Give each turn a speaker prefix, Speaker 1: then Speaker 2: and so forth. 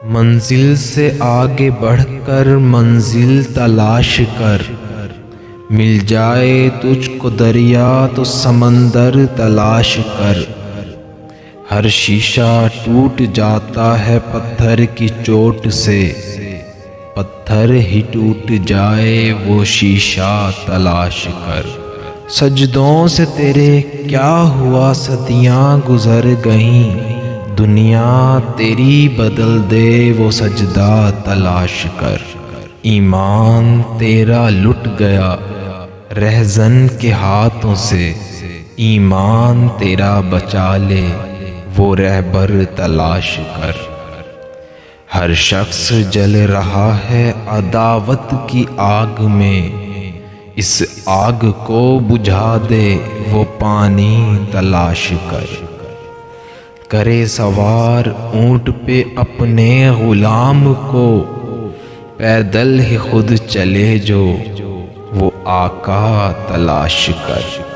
Speaker 1: منزل سے آگے بڑھ کر منزل تلاش کر، مل جائے تجھ کو دریا تو سمندر تلاش کر۔ ہر شیشہ ٹوٹ جاتا ہے پتھر کی چوٹ سے، پتھر ہی ٹوٹ جائے وہ شیشہ تلاش کر۔ سجدوں سے تیرے کیا ہوا، صدیاں گزر گئیں، دنیا تیری بدل دے وہ سجدہ تلاش کر۔ ایمان تیرا لٹ گیا رہزن کے ہاتھوں سے، ایمان تیرا بچا لے وہ رہبر تلاش کر۔ ہر شخص جل رہا ہے عداوت کی آگ میں، اس آگ کو بجھا دے وہ پانی تلاش کر۔ کرے سوار اونٹ پہ اپنے غلام کو، پیدل ہی خود چلے جو وہ آقا تلاش کر۔